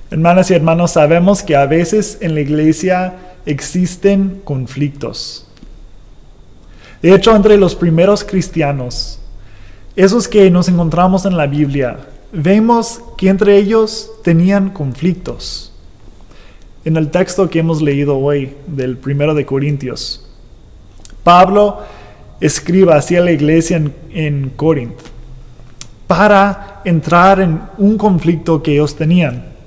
Hermanas y hermanos, sabemos que a veces en la iglesia existen conflictos. De hecho, entre los primeros cristianos, esos que nos encontramos en la Biblia, vemos que entre ellos tenían conflictos. En el texto que hemos leído hoy, del 1 de Corintios, Pablo escribe hacia la iglesia en Corinto para entrar en un conflicto que ellos tenían.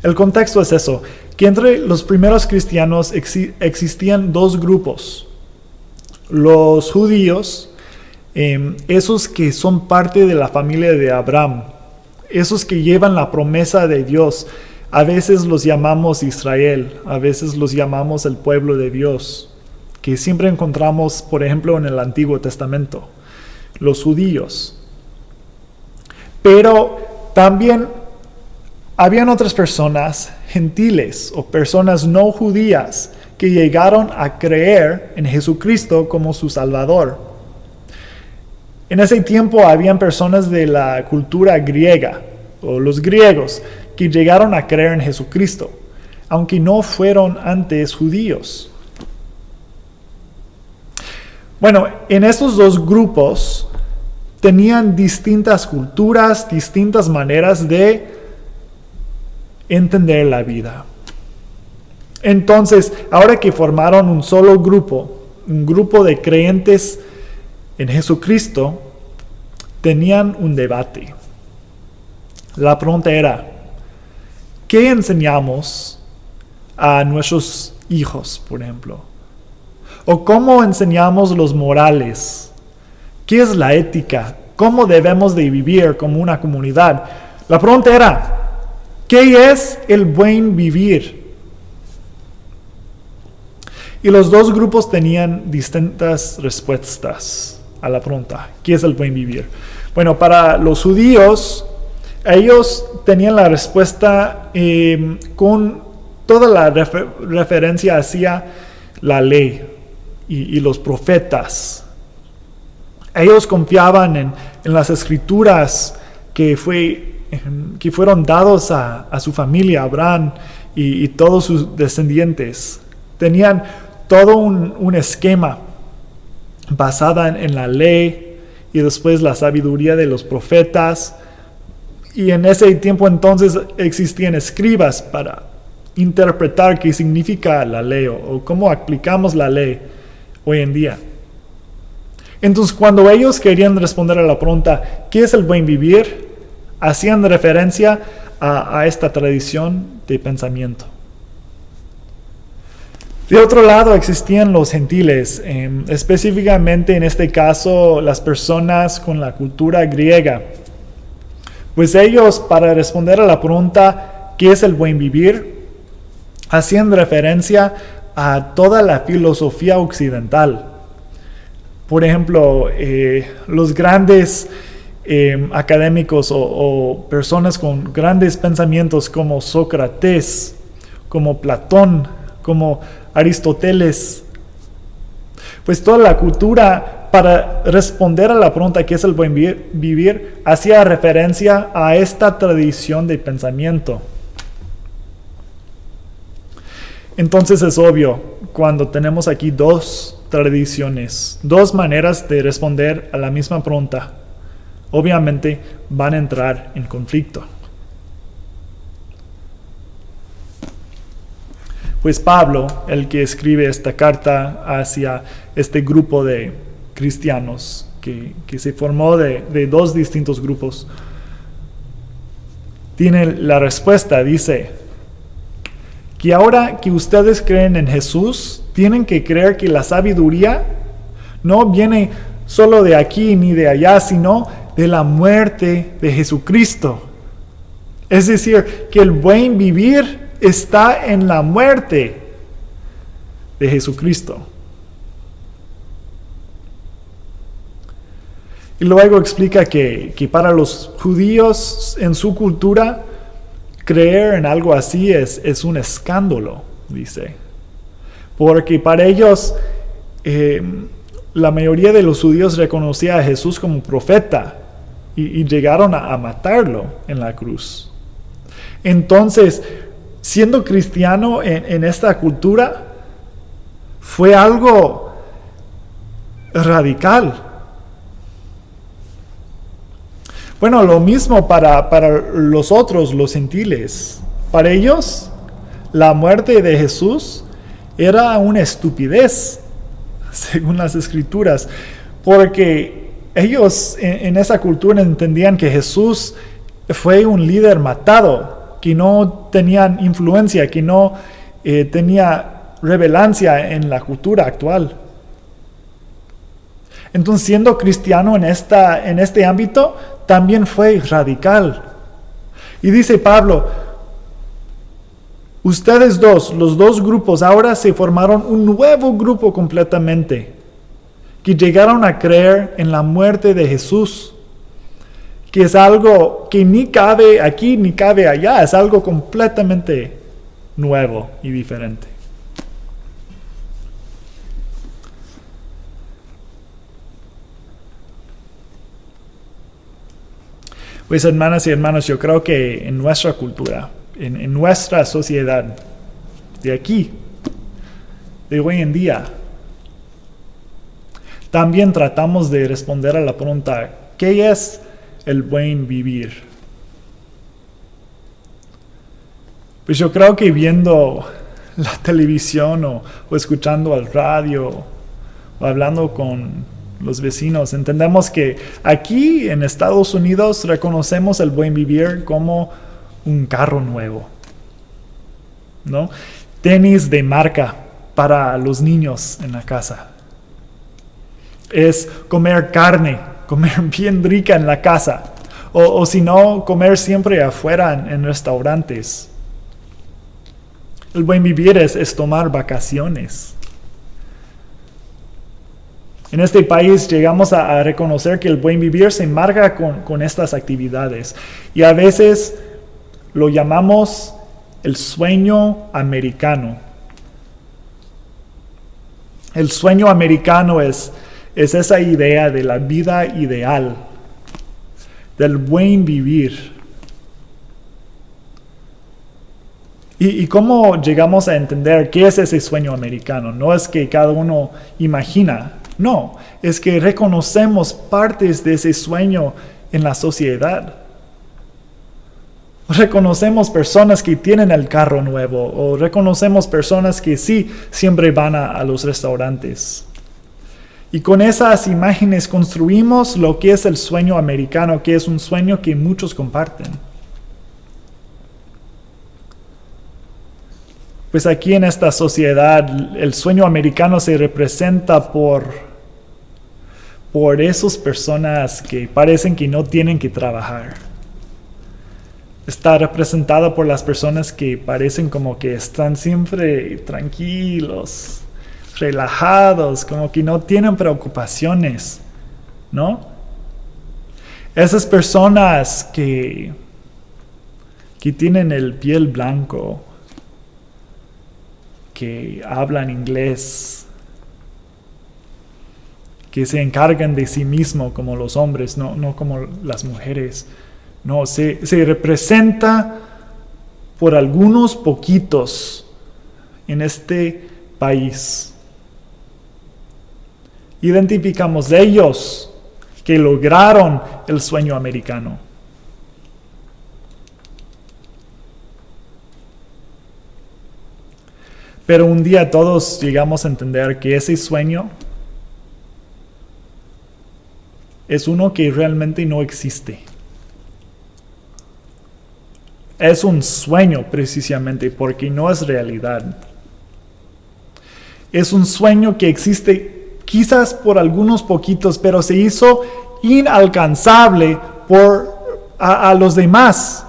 El contexto es eso, que entre los primeros cristianos existían dos grupos. Los judíos, esos que son parte de la familia de Abraham, esos que llevan la promesa de Dios. A veces los llamamos Israel, a veces los llamamos el pueblo de Dios, que siempre encontramos, por ejemplo, en el Antiguo Testamento, los judíos. Pero también habían otras personas gentiles o personas no judías que llegaron a creer en Jesucristo como su Salvador. En ese tiempo habían personas de la cultura griega o los griegos que llegaron a creer en Jesucristo, aunque no fueron antes judíos. Bueno, en estos dos grupos tenían distintas culturas, distintas maneras de entender la vida. Entonces, ahora que formaron un solo grupo, un grupo de creyentes en Jesucristo, tenían un debate. La pregunta era, ¿qué enseñamos a nuestros hijos, por ejemplo? ¿O cómo enseñamos los morales? ¿Qué es la ética? ¿Cómo debemos de vivir como una comunidad? La pregunta era, ¿qué es el buen vivir? Y los dos grupos tenían distintas respuestas a la pregunta, ¿qué es el buen vivir? Bueno, para los judíos, ellos tenían la respuesta con toda la referencia hacia la ley y los profetas. Ellos confiaban en las escrituras que fueron dados a su familia, Abraham y todos sus descendientes. Tenían todo un esquema basado en la ley y después la sabiduría de los profetas. Y en ese tiempo entonces existían escribas para interpretar qué significa la ley o cómo aplicamos la ley hoy en día. Entonces, cuando ellos querían responder a la pregunta, ¿qué es el buen vivir?, hacían referencia a esta tradición de pensamiento. De otro lado existían los gentiles, específicamente en este caso las personas con la cultura griega. Pues ellos, para responder a la pregunta, ¿qué es el buen vivir?, hacían referencia a toda la filosofía occidental. Por ejemplo, los grandes académicos o personas con grandes pensamientos como Sócrates, como Platón, como Aristóteles, pues toda la cultura, para responder a la pregunta ¿qué es el buen vivir?, hacía referencia a esta tradición de pensamiento. Entonces es obvio, cuando tenemos aquí dos tradiciones, dos maneras de responder a la misma pregunta, obviamente van a entrar en conflicto. Pues Pablo, el que escribe esta carta hacia este grupo de cristianos que se formó de dos distintos grupos, tiene la respuesta, dice que ahora que ustedes creen en Jesús, tienen que creer que la sabiduría no viene solo de aquí ni de allá, sino de la muerte de Jesucristo. Es decir, que el buen vivir está en la muerte de Jesucristo. Y luego explica que para los judíos en su cultura, creer en algo así es un escándalo, dice. Porque para ellos, la mayoría de los judíos reconocía a Jesús como profeta y llegaron a matarlo en la cruz. Entonces, siendo cristiano en esta cultura fue algo radical. Bueno, lo mismo para los otros, los gentiles. Para ellos, la muerte de Jesús era una estupidez, según las Escrituras, porque ellos en esa cultura entendían que Jesús fue un líder matado, que no tenían influencia, que no tenía relevancia en la cultura actual. Entonces, siendo cristiano en este ámbito, también fue radical. Y dice Pablo, ustedes los dos grupos, ahora se formaron un nuevo grupo completamente, que llegaron a creer en la muerte de Jesús, que es algo que ni cabe aquí ni cabe allá, es algo completamente nuevo y diferente. Pues hermanas y hermanos, yo creo que en nuestra cultura, en nuestra sociedad, de aquí, de hoy en día, también tratamos de responder a la pregunta, ¿qué es el buen vivir? Pues yo creo que viendo la televisión o escuchando al radio o hablando con los vecinos, entendemos que aquí en Estados Unidos reconocemos el buen vivir como un carro nuevo, ¿no? Tenis de marca para los niños en la casa. Es comer carne, comer bien rica en la casa. O si no, comer siempre afuera en restaurantes. El buen vivir es tomar vacaciones. En este país llegamos a reconocer que el buen vivir se enmarca con estas actividades. Y a veces lo llamamos el sueño americano. El sueño americano es esa idea de la vida ideal, del buen vivir. ¿Y cómo llegamos a entender qué es ese sueño americano? No es que cada uno imagina, no, es que reconocemos partes de ese sueño en la sociedad. Reconocemos personas que tienen el carro nuevo, o reconocemos personas que sí siempre van a los restaurantes. Y con esas imágenes construimos lo que es el sueño americano, que es un sueño que muchos comparten. Pues aquí en esta sociedad el sueño americano se representa por esas personas que parecen que no tienen que trabajar. Está representada por las personas que parecen como que están siempre tranquilos, relajados, como que no tienen preocupaciones, ¿no? Esas personas que tienen el piel blanco, que hablan inglés, que se encargan de sí mismos como los hombres, no como las mujeres. No, se representa por algunos poquitos en este país. Identificamos de ellos que lograron el sueño americano. Pero un día todos llegamos a entender que ese sueño es uno que realmente no existe. Es un sueño precisamente porque no es realidad. Es un sueño que existe quizás por algunos poquitos, pero se hizo inalcanzable a los demás.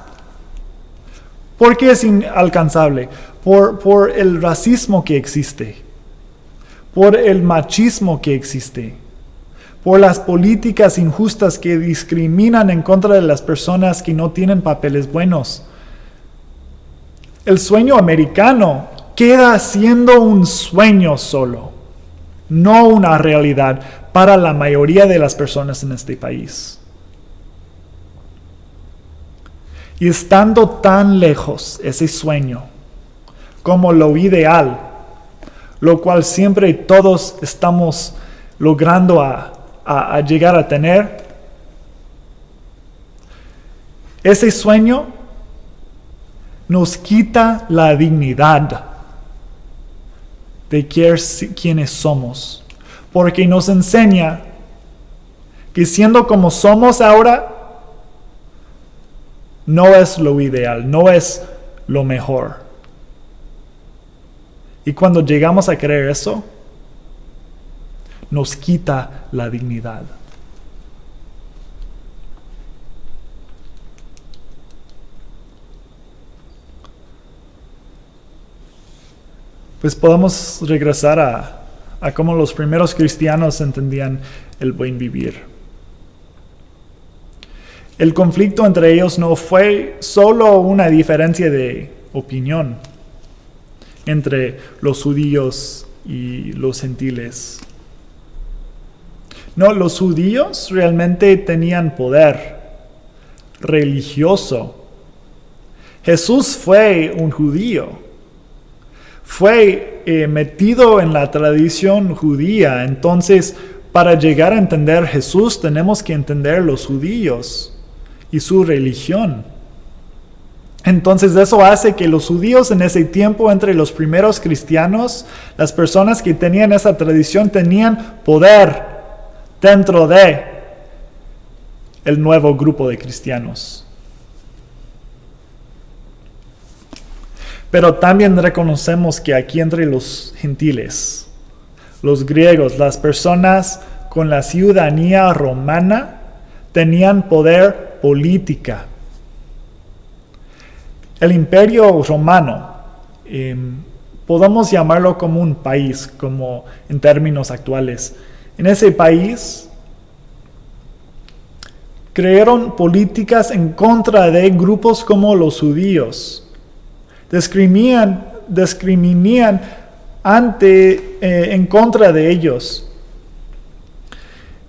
¿Por qué es inalcanzable? Por el racismo que existe, por el machismo que existe, por las políticas injustas que discriminan en contra de las personas que no tienen papeles buenos. El sueño americano queda siendo un sueño solo, no una realidad para la mayoría de las personas en este país. Y estando tan lejos ese sueño como lo ideal, lo cual siempre todos estamos logrando a llegar a tener, ese sueño nos quita la dignidad de quienes somos, porque nos enseña que siendo como somos ahora, no es lo ideal, no es lo mejor. Y cuando llegamos a creer eso, nos quita la dignidad. Pues podemos regresar a cómo los primeros cristianos entendían el buen vivir. El conflicto entre ellos no fue solo una diferencia de opinión entre los judíos y los gentiles. No, los judíos realmente tenían poder religioso. Jesús fue un judío. Fue metido en la tradición judía. Entonces, para llegar a entender Jesús, tenemos que entender los judíos y su religión. Entonces eso hace que los judíos en ese tiempo, entre los primeros cristianos, las personas que tenían esa tradición tenían poder dentro de el nuevo grupo de cristianos. Pero también reconocemos que aquí entre los gentiles, los griegos, las personas con la ciudadanía romana, tenían poder política. El Imperio Romano, podemos llamarlo como un país, como en términos actuales. En ese país, crearon políticas en contra de grupos como los judíos. Discriminan en contra de ellos.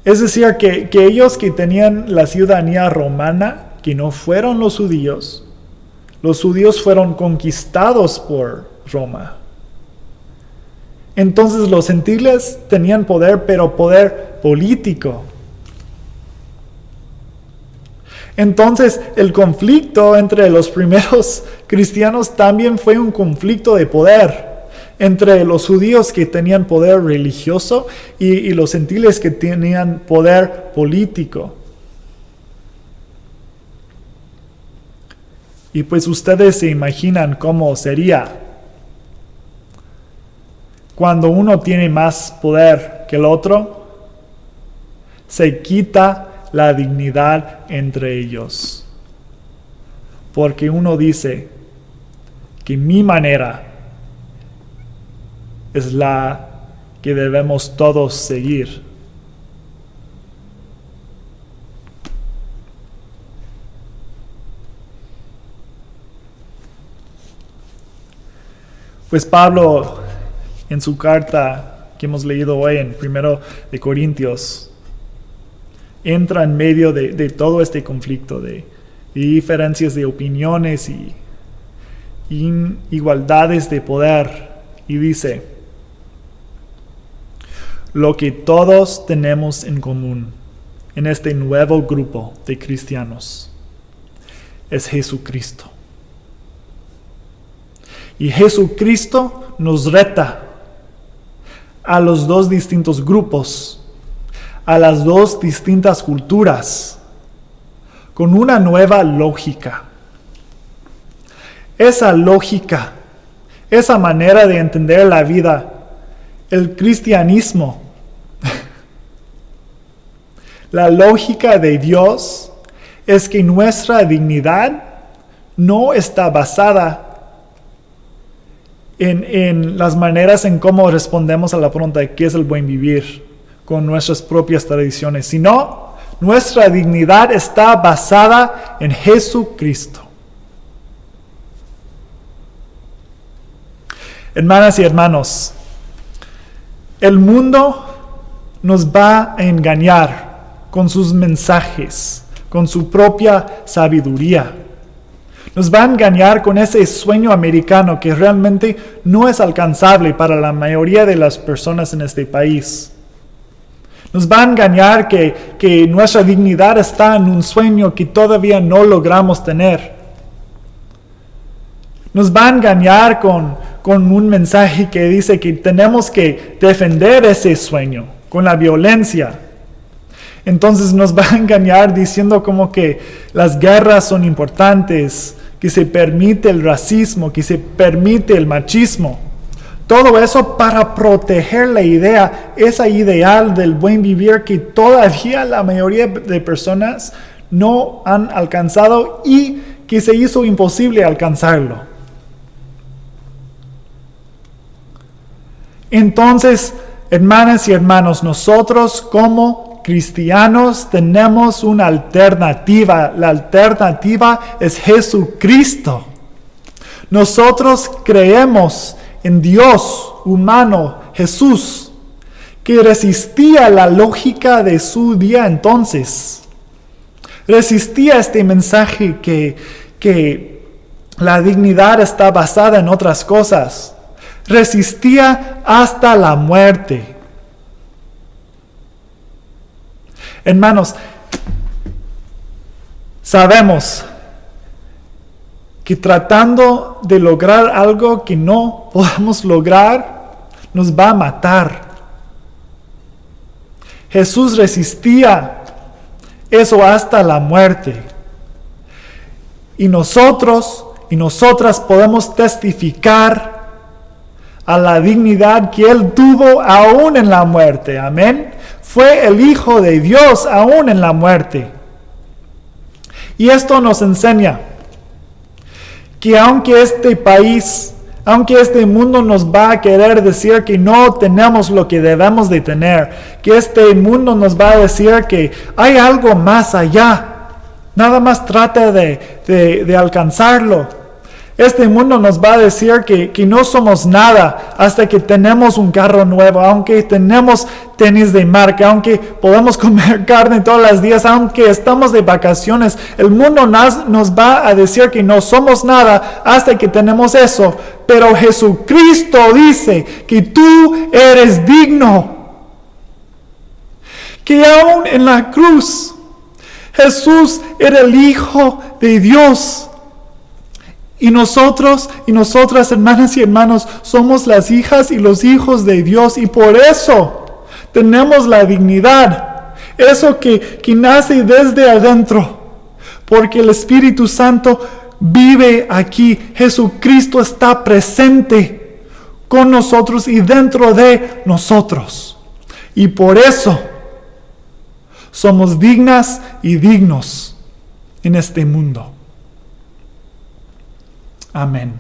Es decir, que ellos que tenían la ciudadanía romana, que no fueron los judíos fueron conquistados por Roma. Entonces los gentiles tenían poder, pero poder político. Entonces el conflicto entre los primeros cristianos también fue un conflicto de poder entre los judíos que tenían poder religioso y los gentiles que tenían poder político. Y pues ustedes se imaginan cómo sería cuando uno tiene más poder que el otro, se quita la dignidad entre ellos. Porque uno dice que mi manera es la que debemos todos seguir. Pues Pablo, en su carta que hemos leído hoy en 1 de Corintios, entra en medio de todo este conflicto de diferencias de opiniones y inigualdades de poder, y dice: lo que todos tenemos en común en este nuevo grupo de cristianos es Jesucristo. Y Jesucristo nos reta a los dos distintos grupos, a las dos distintas culturas, con una nueva lógica. Esa lógica, esa manera de entender la vida, el cristianismo, la lógica de Dios es que nuestra dignidad no está basada en las maneras en cómo respondemos a la pregunta de qué es el buen vivir con nuestras propias tradiciones, sino nuestra dignidad está basada en Jesucristo. Hermanas y hermanos, el mundo nos va a engañar con sus mensajes, con su propia sabiduría. Nos va a engañar con ese sueño americano que realmente no es alcanzable para la mayoría de las personas en este país. Nos va a engañar que nuestra dignidad está en un sueño que todavía no logramos tener. Nos va a engañar con un mensaje que dice que tenemos que defender ese sueño con la violencia. Entonces nos va a engañar diciendo como que las guerras son importantes, que se permite el racismo, que se permite el machismo. Todo eso para proteger la idea, esa ideal del buen vivir que todavía la mayoría de personas no han alcanzado y que se hizo imposible alcanzarlo. Entonces, hermanas y hermanos, nosotros como cristianos tenemos una alternativa. La alternativa es Jesucristo. Nosotros creemos en Dios humano, Jesús, que resistía la lógica de su día entonces. Resistía este mensaje que la dignidad está basada en otras cosas. Resistía hasta la muerte. Hermanos, sabemos que tratando de lograr algo que no podemos lograr, nos va a matar. Jesús resistía eso hasta la muerte. Y nosotros y nosotras podemos testificar a la dignidad que Él tuvo aún en la muerte. Amén. Fue el Hijo de Dios aún en la muerte. Y esto nos enseña que aunque este país, aunque este mundo nos va a querer decir que no tenemos lo que debemos de tener, que este mundo nos va a decir que hay algo más allá, nada más trata de alcanzarlo. Este mundo nos va a decir que no somos nada hasta que tenemos un carro nuevo, aunque tenemos tenis de marca, aunque podamos comer carne todos los días, aunque estamos de vacaciones. El mundo nos va a decir que no somos nada hasta que tenemos eso. Pero Jesucristo dice que tú eres digno. Que aún en la cruz, Jesús era el Hijo de Dios. Y nosotros y nosotras, hermanas y hermanos, somos las hijas y los hijos de Dios. Y por eso tenemos la dignidad. Eso que nace desde adentro. Porque el Espíritu Santo vive aquí. Jesucristo está presente con nosotros y dentro de nosotros. Y por eso somos dignas y dignos en este mundo. Amén.